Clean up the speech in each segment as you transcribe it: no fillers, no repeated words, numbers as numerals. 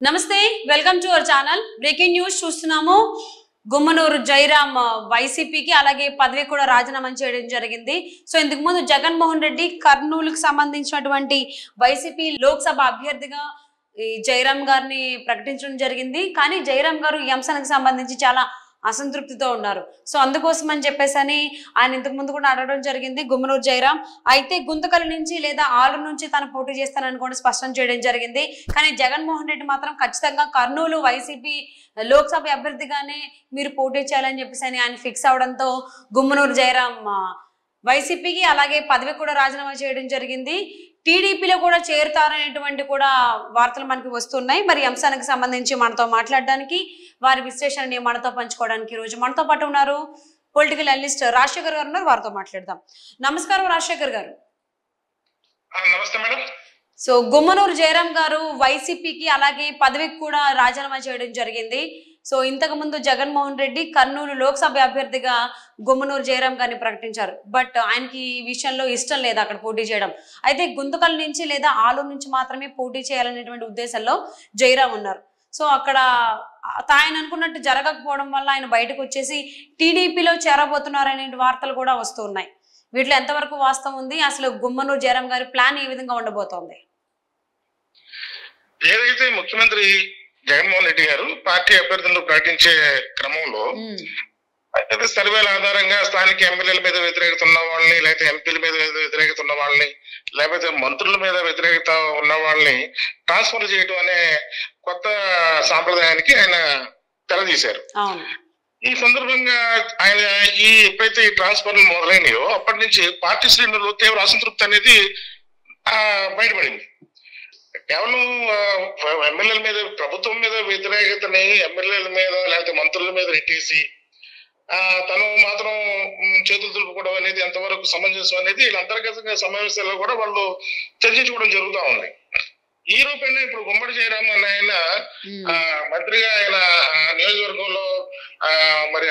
నమస్తే welcome to our channel breaking news చూస్తున్నాము గుమ్మనూరు జైరామ్ వైసీపీకి అలాగే పదవి కూడా రాజీనామా చేయడం జరిగింది సో ఇంతకు ముందు జగన్మోహన్ రెడ్డి కర్నూలుకు సంబంధించినటువంటి వైసీపీ లోక్సభ అభ్యర్థిగా ఈ జైరామ్ గారిని ప్రకటించడం జరిగింది కానీ జైరామ్ గారు ఈ అంశానికి సంబంధించి చాలా అసంతృప్తితో ఉన్నారు సో అందుకోసం అని చెప్పేసని ఆయన ఇంతకు ముందు కూడా అడగడం జరిగింది గుమ్మనూరు జైరామ్ అయితే గుంతకల్ నుంచి లేదా ఆలూరు నుంచి తను పోటీ చేస్తానని కూడా స్పష్టం చేయడం జరిగింది కానీ జగన్మోహన్ రెడ్డి మాత్రం ఖచ్చితంగా కర్నూలు వైసీపీ లోక్సభ అభ్యర్థిగానే మీరు పోటీ చేయాలని చెప్పేసి ఆయన ఫిక్స్ అవడంతో గుమ్మనూరు జైరామ్ వైసీపీకి అలాగే పదవి కూడా రాజీనామా చేయడం జరిగింది టీడీపీలో కూడా చేరుతారనేటువంటి కూడా వార్తలు మనకి వస్తున్నాయి మరి అంశానికి సంబంధించి మనతో మాట్లాడడానికి వారి విశ్లేషణని మనతో పంచుకోవడానికి ఈ రోజు మనతో పాటు ఉన్నారు పొలిటికల్ అనలిస్ట్ రాజశేఖర్ గారు ఉన్నారు వారితో మాట్లాడదాం నమస్కారం రాజశేఖర్ గారు నమస్తే మేడం సో గుమ్మనూరు జయరామ్ గారు వైసీపీకి అలాగే పదవికి కూడా రాజీనామా చేయడం జరిగింది సో ఇంతకు ముందు జగన్మోహన్ రెడ్డి కర్నూలు లోక్సభ అభ్యర్థిగా గుమ్మనూరు జయరామ్ గారిని ప్రకటించారు బట్ ఆయనకి ఈ విషయంలో ఇష్టం లేదు అక్కడ పోటీ చేయడం అయితే గుంతకల్ నుంచి లేదా ఆలూరు నుంచి మాత్రమే పోటీ చేయాలనేటువంటి ఉద్దేశంలో జయరామ్ ఉన్నారు సో అక్కడ ఆయన అనుకున్నట్టు జరగకపోవడం వల్ల ఆయన బయటకు వచ్చేసి టీడీపీలో చేరబోతున్నారనే వార్తలు కూడా వస్తున్నాయి వీటిలో ఎంతవరకు వాస్తవం ఉంది అసలు గుమ్మనూరు జయరామ్ గారి ప్లాన్ ఏ విధంగా ఉండబోతోంది ఏదైతే ముఖ్యమంత్రి జగన్మోహన్ రెడ్డి గారు పార్టీ అభ్యర్థులను ప్రకటించే క్రమంలో అయితే సర్వేల ఆధారంగా స్థానిక ఎమ్మెల్యేల మీద వ్యతిరేకత ఉన్న వాళ్ళని లేకపోతే ఎంపీల మీద వ్యతిరేకత ఉన్న వాళ్ళని లేకపోతే మంత్రుల మీద వ్యతిరేకత ఉన్న వాళ్ళని ట్రాన్స్ఫర్ చేయడం అనే కొత్త సాంప్రదాయానికి ఆయన తెరదీశారు ఈ సందర్భంగా ఆయన ఎప్పుడైతే ఈ ట్రాన్స్ఫర్లు మొదలైనయో అప్పటి నుంచి పార్టీ శ్రేణులు తీవ్ర అసంతృప్తి అనేది బయటపడింది కేవలం ఎమ్మెల్యేల మీద ప్రభుత్వం మీద వ్యతిరేకతని ఎమ్మెల్యేల మీద లేకపోతే మంత్రుల మీద నెట్టేసి తను మాత్రం చేతులు దులుపుకోవడం అనేది ఎంతవరకు సమంజసం అనేది వీళ్ళ అంతర్గతంగా సమావేశాల్లో కూడా వాళ్ళు చర్చించుకోవడం జరుగుతూ ఉంది ఈ రూపంలో ఇప్పుడు గుమ్మడి జయరామ్ అనే ఆయన మంత్రిగా ఆయన నియోజకవర్గంలో మరి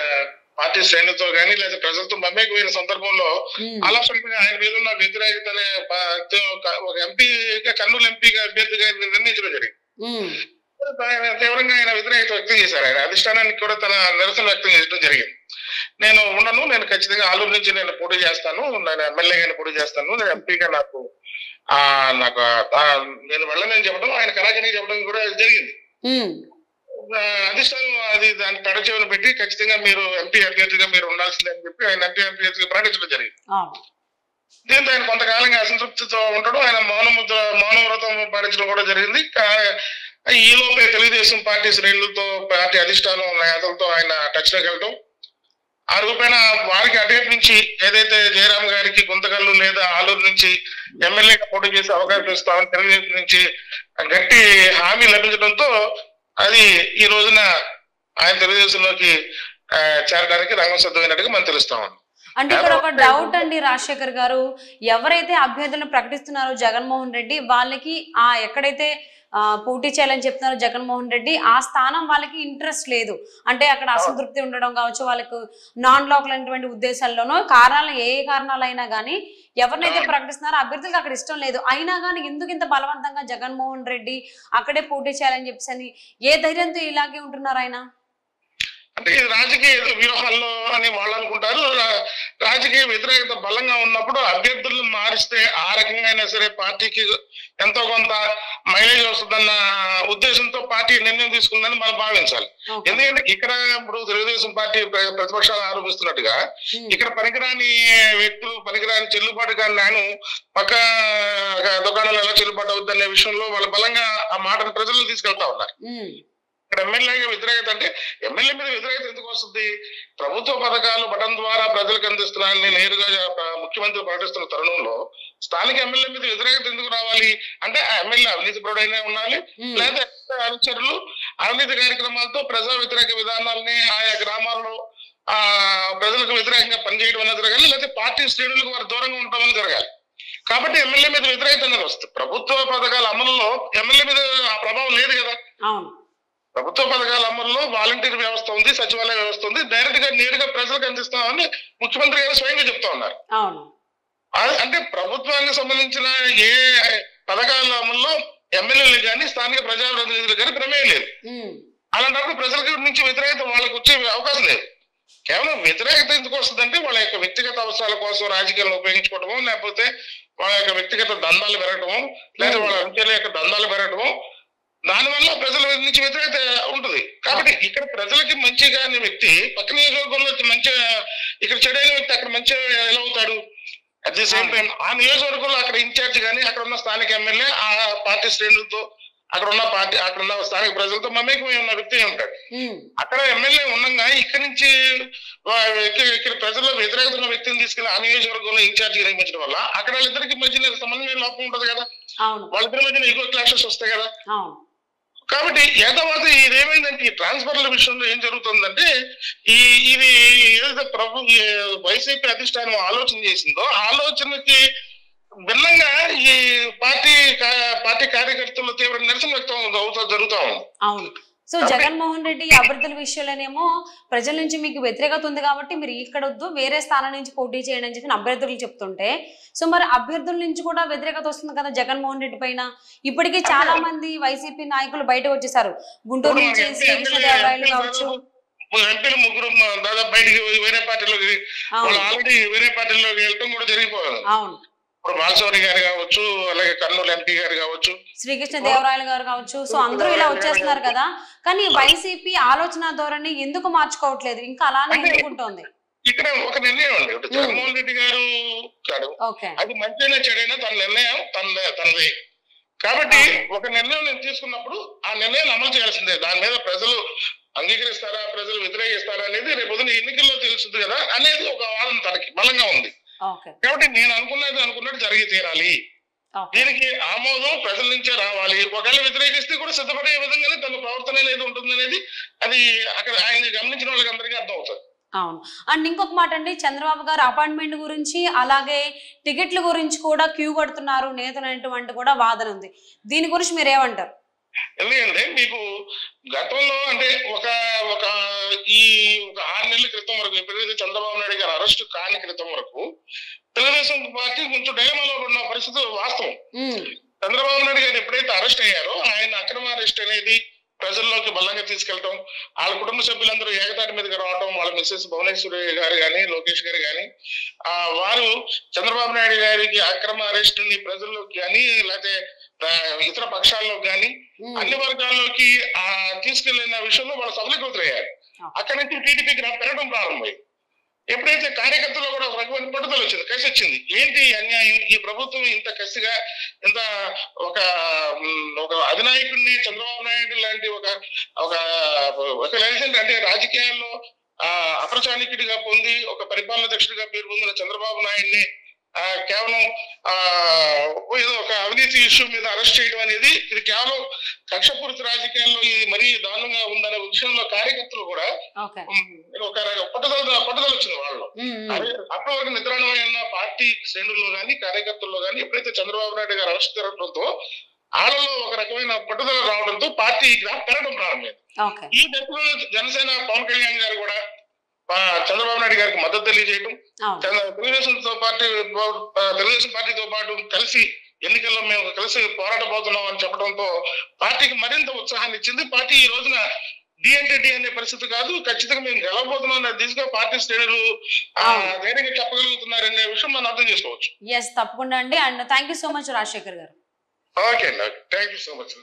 పార్టీ శ్రేణులతో కానీ లేదా ప్రజలతో మమేకమైన సందర్భంలో ఆలోచనగా ఆయన మీద ఉన్న వ్యతిరేకత ఒక ఎంపీగా కర్నూలు ఎంపీగా అభ్యర్థిగా నిర్ణయించడం జరిగింది తీవ్రంగా ఆయన వ్యతిరేకత వ్యక్తం చేశారు ఆయన అధిష్టానానికి కూడా తన నిరసన వ్యక్తం చేయడం జరిగింది నేను ఉండను నేను ఖచ్చితంగా ఆలూరు నుంచి నేను పోటీ చేస్తాను నేను ఎమ్మెల్యేగానే పోటీ చేస్తాను నేను ఎంపీగా నాకు నేను వెళ్ళనని చెప్పడం ఆయన కళాకారికి చెప్పడం కూడా జరిగింది అధిష్టానం అది దాన్ని తడచేవని పెట్టి ఖచ్చితంగా మీరు ఎంపీ అభ్యర్థిగా మీరు ఉండాల్సిందే అని చెప్పి ఆయన ఎంపీ అభ్యర్థిగా ప్రకటించడం జరిగింది దీంతో ఆయన కొంతకాలంగా అసంతృప్తితో ఉండడం ఆయన మౌనవ్రతం పాటించడం కూడా జరిగింది ఈ లోపే తెలుగుదేశం పార్టీ శ్రేణులతో పార్టీ అధిష్టానం నేతలతో ఆయన టచ్ లోకి వెళ్ళడం ఆ రూపేణ వారికి అటేపు నుంచి ఏదైతే జయరామ్ గారికి గుంతకల్లు లేదా ఆలూరు నుంచి ఎమ్మెల్యేగా పోటీ చేసే అవకాశం ఇస్తామని తెలుగుదేశం నుంచి గట్టి హామీ లభించడంతో అది ఈ రోజున ఆయన తెలుగుదేశంలోకి చేరడానికి రంగం సిద్ధమైనట్టుగా మనం తెలుస్తామని అంటే ఇక్కడ ఒక డౌట్ అండి రాజశేఖర్ గారు ఎవరైతే అభ్యర్థులను ప్రకటిస్తున్నారో జగన్మోహన్ రెడ్డి వాళ్ళకి ఎక్కడైతే పోటీ చేయాలని చెప్తున్నారు జగన్మోహన్ రెడ్డి ఆ స్థానం వాళ్ళకి ఇంట్రెస్ట్ లేదు అంటే అక్కడ అసంతృప్తి ఉండడం కావచ్చు వాళ్ళకు నాన్ లోకల్ అనేటువంటి ఉద్దేశాల్లోనో కారణాలు ఏ కారణాలైనా కానీ ఎవరినైతే ప్రకటిస్తున్నారో అభ్యర్థులకు అక్కడ ఇష్టం లేదు అయినా కానీ ఎందుకు ఇంత బలవంతంగా జగన్మోహన్ రెడ్డి అక్కడే పోటీ చేయాలని చెప్పేసి ఏ ధైర్యంతో ఇలాగే ఉంటున్నారు ఆయన అంటే రాజకీయ వ్యూహాల్లో అని వాళ్ళు అనుకుంటారు రాజకీయ వ్యతిరేకత బలంగా ఉన్నప్పుడు అభ్యర్థులను మారిస్తే ఆ రకంగా అయినా సరే పార్టీకి ఎంతో కొంత మైలేజ్ వస్తుందన్న ఉద్దేశంతో పార్టీ నిర్ణయం తీసుకుందని మనం భావించాలి ఎందుకంటే ఇక్కడ ఇప్పుడు తెలుగుదేశం పార్టీ ప్రతిపక్షాలు ఆరోపిస్తున్నట్టుగా ఇక్కడ పనికిరాని వ్యక్తులు పనికిరాని చెల్లుబాటు కానీ నేను పక్క దుకాణాలు ఎలా చెల్లుబాటు అవుద్దనే విషయంలో వాళ్ళు బలంగా ఆ మాటను ప్రజల్లో తీసుకెళ్తా ఉన్నారు ఇక్కడ ఎమ్మెల్యేగా వ్యతిరేకత అంటే ఎమ్మెల్యే మీద వ్యతిరేకత ఎందుకు వస్తుంది ప్రభుత్వ పథకాలు బటన్ ద్వారా ప్రజలకు అందిస్తున్నారని నేరుగా ముఖ్యమంత్రి ప్రకటిస్తున్న తరుణంలో స్థానిక ఎమ్మెల్యే మీద వ్యతిరేకత ఎందుకు రావాలి అంటే ఆ ఎమ్మెల్యే అవినీతి పరుడైనా ఉండాలి లేదా అనుచరులు అవినీతి కార్యక్రమాలతో ప్రజా వ్యతిరేక విధానాలని ఆయా గ్రామాల్లో ప్రజలకు వ్యతిరేకంగా పనిచేయడం అనేది జరగాలి లేకపోతే పార్టీ శ్రేణులకు వారు దూరంగా ఉండటం అనేది జరగాలి కాబట్టి ఎమ్మెల్యే మీద వ్యతిరేకత అనేది వస్తుంది ప్రభుత్వ పథకాల అమలులో ఎమ్మెల్యే మీద ఆ ప్రభావం లేదు కదా ప్రభుత్వ పథకాల అమల్లో వాలంటీర్ వ్యవస్థ ఉంది సచివాలయ వ్యవస్థ ఉంది డైరెక్ట్ గా నేరుగా ప్రజలకు అందిస్తామని ముఖ్యమంత్రి గారు స్వయంగా చెప్తా ఉన్నారు అంటే ప్రభుత్వానికి సంబంధించిన ఏ పథకాల అమల్లో ఎమ్మెల్యేలు కానీ స్థానిక ప్రజాప్రతినిధులు కానీ ప్రమేయం లేదు. అలాంటప్పుడు ప్రజల నుంచి వ్యతిరేకత వాళ్ళకి వచ్చే అవకాశం లేదు. కేవలం వ్యతిరేకత ఎందుకు వస్తుందంటే వాళ్ళ యొక్క వ్యక్తిగత అవసరాల కోసం రాజకీయాలను ఉపయోగించుకోవడము, లేకపోతే వాళ్ళ యొక్క వ్యక్తిగత దందాలు పెరగటము, లేదా వాళ్ళ అంచెల యొక్క దందాలు పెరగటము, దానివల్ల ప్రజల నుంచి వ్యతిరేకత ఉంటుంది. కాబట్టి ఇక్కడ ప్రజలకి మంచిగా అనే వ్యక్తి పక్క నియోజకవర్గంలో మంచిగా, ఇక్కడ చెడైన వ్యక్తి అక్కడ మంచిగా ఎలా అవుతాడు? అట్ ది సేమ్ టైం ఆ నియోజకవర్గంలో అక్కడ ఇన్ఛార్జ్ కానీ అక్కడ ఉన్న స్థానిక ఎమ్మెల్యే ఆ పార్టీ శ్రేణులతో అక్కడ ఉన్న స్థానిక ప్రజలతో మమేకమై ఉన్న వ్యక్తి ఉంటాడు. అక్కడ ఎమ్మెల్యే ఉండగా ఇక్కడ నుంచి ఇక్కడ ప్రజల్లో వ్యతిరేకత ఉన్న వ్యక్తిని తీసుకెళ్లి ఆ నియోజకవర్గంలో ఇన్ఛార్జ్ నియమించడం వల్ల అక్కడ వాళ్ళిద్దరికి మధ్య సమన్వయ లోపం ఉంటుంది కదా, వాళ్ళిద్దరి మధ్యన ఈగో క్లాషెస్ వస్తాయి కదా. కాబట్టి తర్వాత ఇదేమైందంటే ఈ ట్రాన్స్ఫర్ల విషయంలో ఏం జరుగుతుందంటే ఇది ఏదైతే వైసీపీ అధిష్టానం ఆలోచన చేసిందో ఆలోచనకి భిన్నంగా ఈ పార్టీ కార్యకర్తలు తీవ్ర నిరసన వ్యక్తం జరుగుతా ఉంది. సో జగన్మోహన్ రెడ్డి అభ్యర్థుల విషయంలోనేమో ప్రజల నుంచి మీకు వ్యతిరేకత ఉంది కాబట్టి మీరు ఇక్కడ వద్దు వేరే స్థానం నుంచి పోటీ చేయండి అని చెప్పి అభ్యర్థులు చెప్తుంటే, సో మరి అభ్యర్థుల నుంచి కూడా వ్యతిరేకత వస్తుంది కదా జగన్మోహన్ రెడ్డి పైన. ఇప్పటికీ చాలా మంది వైసీపీ నాయకులు బయటకు వచ్చేసారు. గుంటూరు నుంచి శ్రీకృష్ణదేవరాయలు కావచ్చు, ఎంపీలు ముగ్గురు దాదాపు బయటికి వేరే పార్టీలోకి ఆల్రెడీ వేరే పార్టీలోకి వెళ్ళటం కూడా జరిగిపోయారు. అవును, ఇప్పుడు బాలశౌరి గారు కావచ్చు, అలాగే కర్నూలు ఎంపీ గారు కావచ్చు, శ్రీకృష్ణదేవరాయలు గారు కావచ్చు, సో అందరూ ఇలా వచ్చేస్తున్నారు కదా. కానీ వైసీపీ ఆలోచన ధోరణి ఎందుకు మార్చుకోవట్లేదు, ఇంకా అలానే ఎందుకుంటోంది? ఇక్కడ ఒక నిర్ణయం అండి. జగన్మోహన్ రెడ్డి గారు అది మంచైనా చెడైనా తన నిర్ణయం తనది. కాబట్టి ఒక నిర్ణయం నేను తీసుకున్నప్పుడు ఆ నిర్ణయాన్ని అమలు చేయాల్సిందే. దాని మీద ప్రజలు అంగీకరిస్తారా, ప్రజలు వ్యతిరేకిస్తారా అనేది రేపు ఎన్నికల్లో తెలుస్తుంది కదా అనేది ఒక వాదన తనకి బలంగా ఉంది. కాబట్టి నేను అనుకున్నట్టు జరిగి తీరాలి, దీనికి ఆమోదం ప్రజల నుంచే రావాలి. ఒకవేళ వ్యతిరేకిస్తే కూడా సిద్ధపడే విధంగానే తన ప్రవర్తన అనేది ఉంటుంది అనేది అది అక్కడ ఆయన గమనించిన వాళ్ళకి అందరికీ అర్థం అవుతుంది. అవును. అండ్ ఇంకొక మాట అండి, చంద్రబాబు గారు అపాయింట్మెంట్ గురించి అలాగే టికెట్ల గురించి కూడా క్యూ కడుతున్నారు నేతలు అనేటువంటి కూడా వాదన ఉంది. దీని గురించి మీరు ఏమంటారు? ఎందుకంటే మీకు గతంలో అంటే ఒక 6 నెలల క్రితం వరకు ఎప్పుడైతే చంద్రబాబు నాయుడు గారు అరెస్ట్ కాని క్రితం వరకు తెలుగుదేశం పార్టీ కొంచెం డైమాలో ఉన్న పరిస్థితి వాస్తవం. చంద్రబాబు నాయుడు గారు ఎప్పుడైతే అరెస్ట్ అయ్యారో ఆయన అక్రమ అరెస్ట్ అనేది ప్రజల్లోకి బలంగా తీసుకెళ్తాం, వాళ్ళ కుటుంబ సభ్యులందరూ ఏకతాటి మీదకి రావడం, వాళ్ళ మిస్సెస్ భువనేశ్వరి గారు కానీ లోకేష్ గారు కానీ వారు చంద్రబాబు నాయుడు గారికి అక్రమ అరెస్ట్ ని ప్రజల్లోకి కానీ లేకపోతే ఇతర పక్షాల్లో కానీ అన్ని వర్గాల్లోకి తీసుకెళ్లిన విషయంలో వాళ్ళు సఫలీకృతులయ్యారు. అక్కడి నుంచి టీడీపీకి పెరగడం ప్రారంభమైంది. ఎప్పుడైతే కార్యకర్తలు కూడా ఒక రకమైన పట్టుదల వచ్చింది, కసి వచ్చింది. ఏంటి అన్యాయం, ఈ ప్రభుత్వం ఇంత కసిగా ఇంత ఒక అధినాయకుడిని చంద్రబాబు నాయుడు లాంటి ఒక లెజెండ్ అంటే రాజకీయాల్లో అప్రచానికుడిగా పొంది ఒక పరిపాలన దక్షుడిగా పేరు పొందిన చంద్రబాబు నాయుడిని కేవలం ఏదో ఒక అవినీతి ఇష్యూ మీద అరెస్ట్ చేయడం అనేది ఇది కేవలం కక్షపూరిత రాజకీయాల్లో ఇది మరీ దారుణంగా ఉందనే విషయంలో కార్యకర్తలు కూడా ఒక పట్టుదల వచ్చింది వాళ్ళు. అప్పటి వరకు నిద్రాణమైన పార్టీ శ్రేణుల్లో కానీ కార్యకర్తల్లో కానీ ఎప్పుడైతే చంద్రబాబు నాయుడు గారు అరెస్ట్ జరగడంతో వాళ్ళలో ఒక రకమైన పట్టుదల రావడంతో పార్టీ గ్రాఫ్ పెరగడం ప్రారంభమైంది. ఈ దశలో జనసేన పవన్ కళ్యాణ్ గారు కూడా చంద్రబాబు నాయుడు గారికి మద్దతు తెలియజేయడం, తెలుగుదేశం పార్టీతో పాటు కలిసి ఎన్నికల్లో మేము కలిసి పోరాటపోతున్నాం అని చెప్పడంతో పార్టీకి మరింత ఉత్సాహాన్ని ఇచ్చింది. పార్టీ ఈ రోజున డిఎన్టీ అనే పరిస్థితి కాదు, ఖచ్చితంగా మేము గెలవబోతున్నాం అనే దిశగా పార్టీ శ్రేణులు ధైర్యంగా చెప్పగలుగుతున్నారు అనే విషయం మనం అర్థం చేసుకోవచ్చు. ఎస్, తప్పకుండా అండి. And thank you so much Rajasekhar గారు. ఓకే అండి, thank you so much.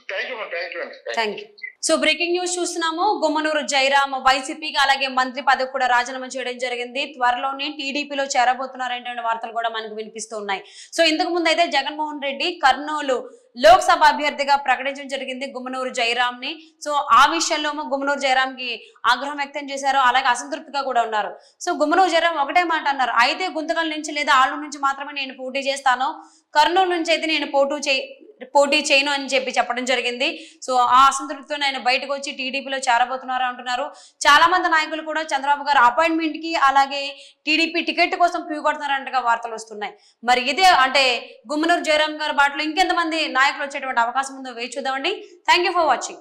Thank you. So breaking news చూస్తున్నాము. గుమ్మనూరు జయరామ్ వైసీపీకి అలాగే మంత్రి పదవి కూడా రాజీనామా చేయడం జరిగింది. త్వరలోనే టీడీపీలో చేరబోతున్నారంటే వార్తలు కూడా మనకు వినిపిస్తూ ఉన్నాయి. సో ఇంతకు ముందు అయితే జగన్మోహన్ రెడ్డి కర్నూలు లోక్సభ అభ్యర్థిగా ప్రకటించడం జరిగింది గుమ్మనూరు జయరామ్ ని. సో ఆ విషయంలో గుమ్మనూరు జయరామ్ కి ఆగ్రహం వ్యక్తం చేశారు, అలాగే అసంతృప్తిగా కూడా ఉన్నారు. సో గుమ్మనూరు జయరామ్ ఒకటే మాట అన్నారు, అయితే గుంతకల్ నుంచి లేదా ఆలూరు నుంచి మాత్రమే నేను పోటీ చేస్తాను, కర్నూలు నుంచి అయితే నేను పోటీ చేయను అని చెప్పడం జరిగింది. సో ఆ అసంతృప్తితో ఆయన బయటకు వచ్చి టీడీపీలో చేరబోతున్నారు అంటున్నారు. చాలా మంది నాయకులు కూడా చంద్రబాబు గారు అపాయింట్మెంట్ కి అలాగే టీడీపీ టికెట్ కోసం క్యూ కొడుతున్నారంటగా వార్తలు వస్తున్నాయి. మరి ఇదే అంటే గుమ్మనూరు జయరామ్ గారి బాటలో ఇంకెంతమంది నాయకులు వచ్చేటువంటి అవకాశం ఉందో వేచి చూద్దామండి. Thank you for watching.